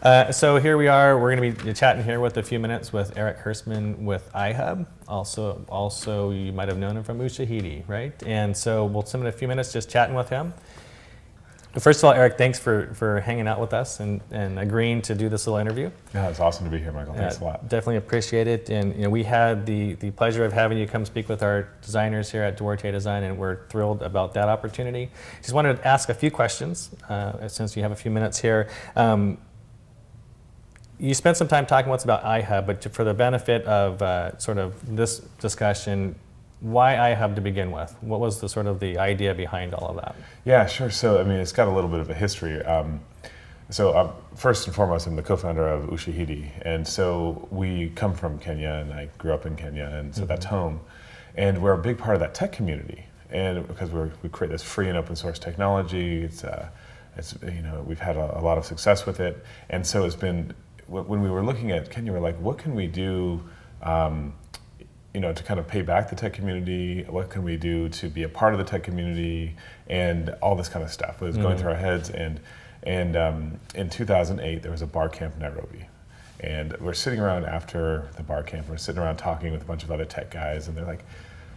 So here we are. We're going to be chatting here with a few minutes with Erik Hersman with iHub. Also, you might have known him from Ushahidi, right? And so we'll spend a few minutes just chatting with him. First of all, Erik, thanks for hanging out with us and agreeing to do this little interview. Yeah, it's awesome to be here, Michael. Thanks a lot. Definitely appreciate it. And we had the pleasure of having you come speak with our designers here at Duarte Design, and we're thrilled about that opportunity. Just wanted to ask a few questions since you have a few minutes here. You spent some time talking about iHub, but for the benefit of sort of this discussion, why iHub to begin with? What was the idea behind all of that? Yeah, sure. So, I mean, it's got a little bit of a history. First and foremost, I'm the co-founder of Ushahidi, and so we come from Kenya, and I grew up in Kenya, and so that's home. And we're a big part of that tech community, and because we create this free and open source technology, we've had a lot of success with it, and so it's been. When we were looking at Kenya, we're like, what can we do, to kind of pay back the tech community? What can we do to be a part of the tech community? And all this kind of stuff was going through our heads. And in 2008, there was a bar camp in Nairobi. And we're sitting around after the bar camp, we're sitting around talking with a bunch of other tech guys, and they're like,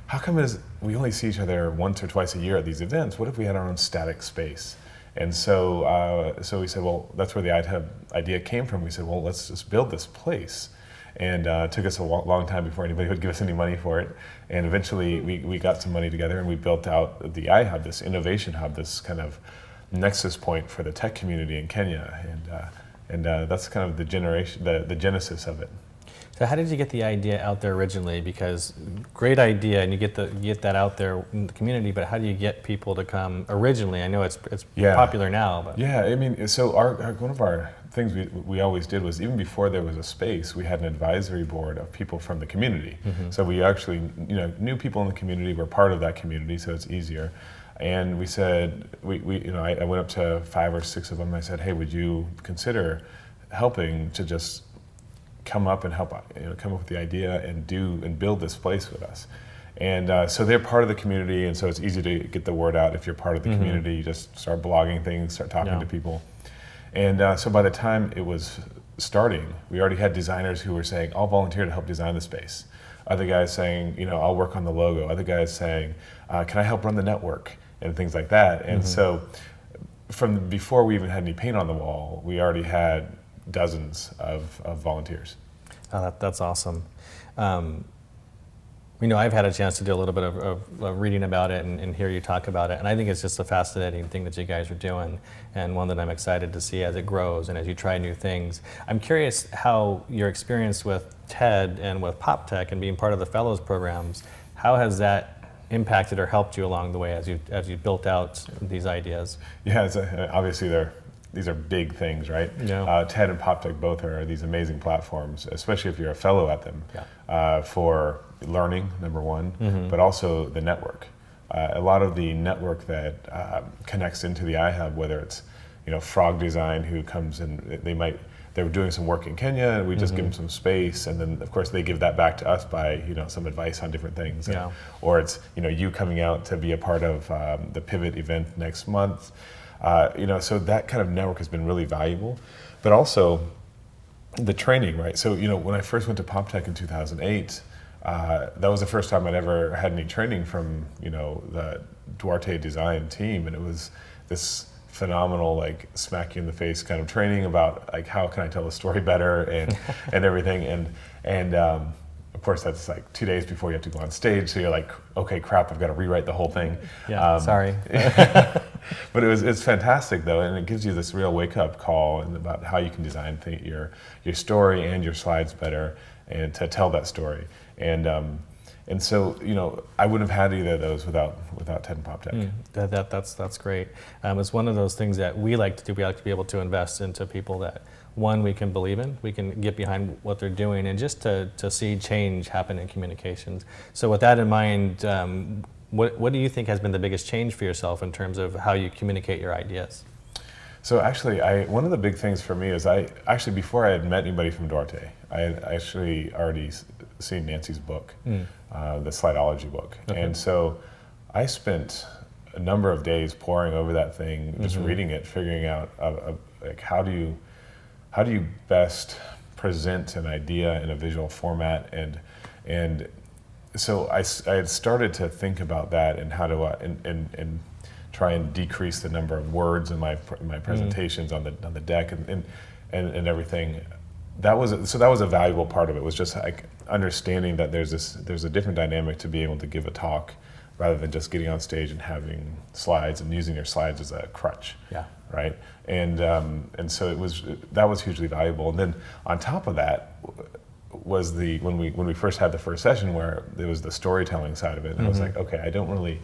how come we only see each other once or twice a year at these events? What if we had our own static space? And so we said, well, that's where the iHub idea came from. We said, well, let's just build this place. And it took us a long time before anybody would give us any money for it. And eventually we got some money together, and we built out the iHub, this innovation hub, this kind of nexus point for the tech community in Kenya. And that's kind of the genesis of it. So how did you get the idea out there originally? Because great idea, and you get that out there in the community, but how do you get people to come originally? I know it's popular now. But. Yeah, I mean, so one of our things we always did was, even before there was a space, we had an advisory board of people from the community. So we actually knew people in the community, were part of that community, so it's easier. And we said, I went up to 5 or 6 of them, and I said, hey, would you consider helping to just come up and help, come up with the idea and build this place with us. And so they're part of the community, and so it's easy to get the word out. If you're part of the community, you just start blogging things, start talking to people. And so by the time it was starting, we already had designers who were saying, I'll volunteer to help design the space. Other guys saying, I'll work on the logo. Other guys saying, can I help run the network? And things like that. And so from before we even had any paint on the wall, we already had dozens of volunteers. Oh, that's awesome. I've had a chance to do a little bit of reading about it and hear you talk about it, and I think it's just a fascinating thing that you guys are doing, and one that I'm excited to see as it grows and as you try new things. I'm curious how your experience with TED and with Poptech and being part of the Fellows programs, how has that impacted or helped you along the way as you built out these ideas? Yeah, obviously these are big things, right? Yeah. TED and Poptech both are these amazing platforms, especially if you're a fellow at them, for learning, number one, but also the network. A lot of the network that connects into the iHub, whether it's Frog Design, who comes in, they're doing some work in Kenya, and we just give them some space, and then of course they give that back to us by some advice on different things. Yeah. Or it's you coming out to be a part of the Pivot event next month. So that kind of network has been really valuable, but also the training, right? So, when I first went to Poptech in 2008, that was the first time I'd ever had any training from, the Duarte design team. And it was this phenomenal, smack you in the face kind of training about how can I tell a story better and everything. And of course, that's 2 days before you have to go on stage. So you're like, okay, crap, I've got to rewrite the whole thing. Yeah, sorry. But it's fantastic though, and it gives you this real wake-up call about how you can design your story and your slides better, and to tell that story. And so I wouldn't have had either of those without TED and Poptech. That's great. It's one of those things that we like to do. We like to be able to invest into people that, one, we can believe in, we can get behind what they're doing, and just to see change happen in communications. So with that in mind, what do you think has been the biggest change for yourself in terms of how you communicate your ideas? So actually, one of the big things for me is before I had met anybody from Duarte, I had actually already seen Nancy's book, the Slideology book. Okay. And so I spent a number of days poring over that thing, just reading it, figuring out how do how do you best present an idea in a visual format, and so I had started to think about that and how to and try and decrease the number of words in my presentations on the deck and everything. That was a valuable part of it, was just like understanding that there's a different dynamic to be able to give a talk rather than just getting on stage and having slides and using your slides as a crutch. Yeah. Right. And so that was hugely valuable. And then on top of that was when we first had the first session where there was the storytelling side of it. And I was like, okay, I don't really.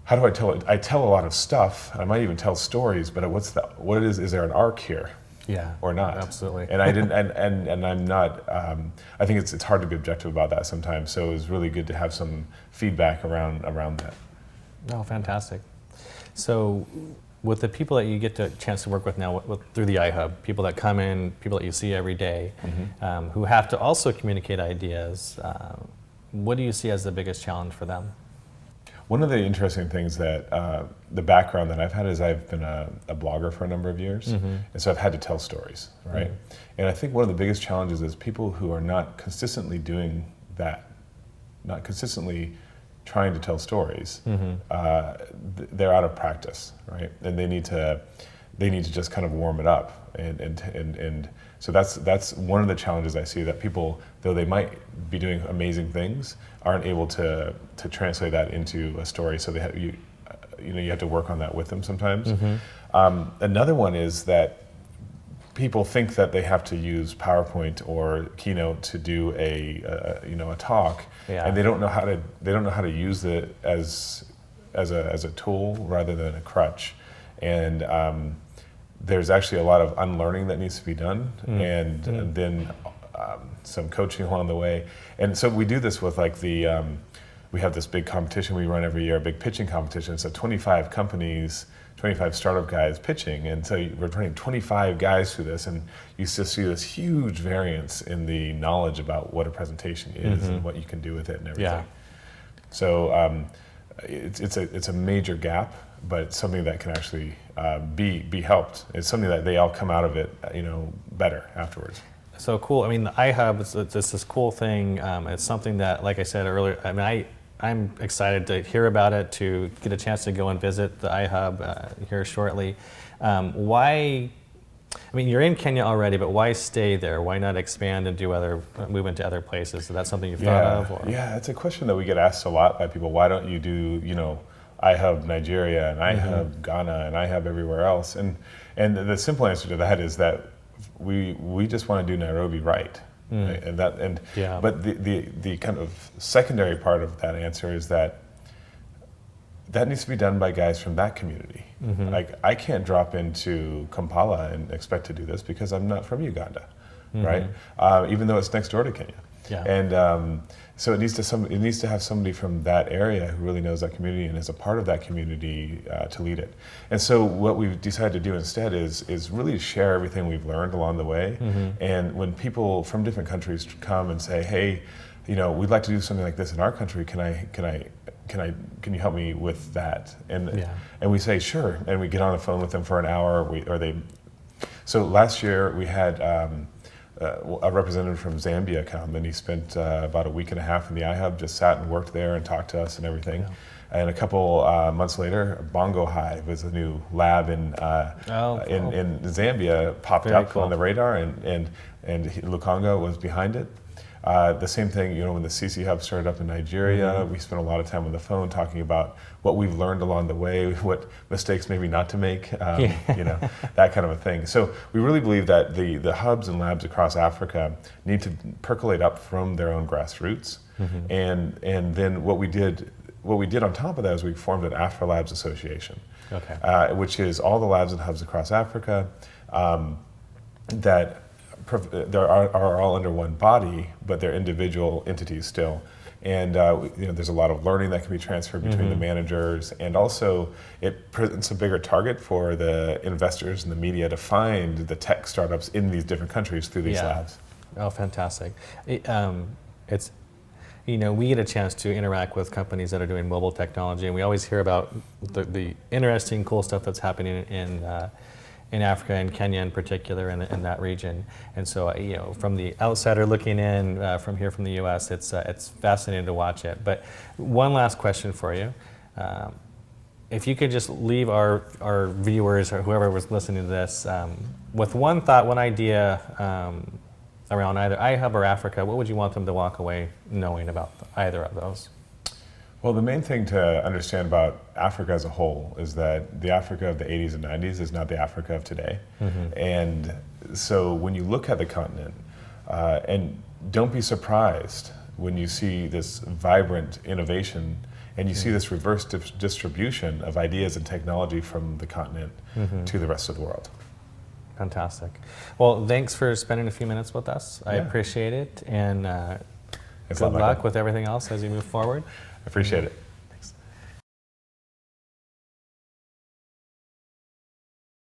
How do I tell it? I tell a lot of stuff. I might even tell stories, but what is there an arc here? Yeah. Or not? Absolutely. And I didn't, and I'm not. I think it's hard to be objective about that sometimes. So it was really good to have some feedback around that. Oh, fantastic. So, with the people that you get a chance to work with now through the iHub, people that come in, people that you see every day, who have to also communicate ideas, what do you see as the biggest challenge for them? One of the interesting things that the background that I've had is I've been a blogger for a number of years, and so I've had to tell stories, right? And I think one of the biggest challenges is people who are not consistently doing that, not consistently trying to tell stories. They're out of practice, right? And they need to just kind of warm it up, and so that's one of the challenges I see, that people, though they might be doing amazing things, aren't able to translate that into a story. So you have to work on that with them sometimes. Another one is that people think that they have to use PowerPoint or Keynote to do a talk, and they don't know how to use it as a tool rather than a crutch. And there's actually a lot of unlearning that needs to be done, and then some coaching along the way. And so we do this with we have this big competition we run every year, a big pitching competition. So 25 companies, 25 startup guys pitching, and so we're running 25 guys through this, and you just see this huge variance in the knowledge about what a presentation is and what you can do with it and everything. Yeah. So it's a major gap, but it's something that can actually be helped. It's something that they all come out of it, better afterwards. So cool. I mean, the iHub, it's this cool thing. It's something that, like I said earlier, I mean, I'm excited to hear about it, to get a chance to go and visit the iHub here shortly. Why? I mean, you're in Kenya already, but why stay there? Why not expand and move into other places? Is that something you've thought of? Or? Yeah, it's a question that we get asked a lot by people. Why don't you do, iHub Nigeria and iHub Ghana and iHub everywhere else? And the simple answer to that is that we just want to do Nairobi right. Right? But the kind of secondary part of that answer is that needs to be done by guys from that community. Like, I can't drop into Kampala and expect to do this because I'm not from Uganda, right? Even though it's next door to Kenya. Yeah. And so it needs to have somebody from that area who really knows that community and is a part of that community to lead it. And so what we've decided to do instead is really share everything we've learned along the way. And when people from different countries come and say, hey, we'd like to do something like this in our country, can you help me with that? And we say sure, and we get on the phone with them for an hour. So last year we had a representative from Zambia come, and he spent about a week and a half in the iHub, just sat and worked there and talked to us and everything. And a couple months later, Bongo Hive is a new lab in Zambia popped up on the radar, and Lukonga was behind it. The same thing, when the CC Hub started up in Nigeria, we spent a lot of time on the phone talking about what we've learned along the way, what mistakes maybe not to make, that kind of a thing. So we really believe that the hubs and labs across Africa need to percolate up from their own grassroots. And then what we did on top of that is we formed an Afro Labs Association, which is all the labs and hubs across Africa that are all under one body, but they're individual entities still. And there's a lot of learning that can be transferred between the managers, and also it presents a bigger target for the investors and the media to find the tech startups in these different countries through these labs. Oh, fantastic! It's we get a chance to interact with companies that are doing mobile technology, and we always hear about the interesting, cool stuff that's happening in Africa and Kenya in particular, in that region. And so, from the outsider looking in, from here from the U.S., it's fascinating to watch it. But one last question for you. If you could just leave our viewers or whoever was listening to this with one thought, one idea around either iHub or Africa, what would you want them to walk away knowing about either of those? Well, the main thing to understand about Africa as a whole is that the Africa of the 80s and 90s is not the Africa of today. And so when you look at the continent, and don't be surprised when you see this vibrant innovation and you see this reverse distribution of ideas and technology from the continent to the rest of the world. Fantastic. Well, thanks for spending a few minutes with us. I Yeah. appreciate it, and It's good not my luck fault. with everything else as you move forward. I appreciate it.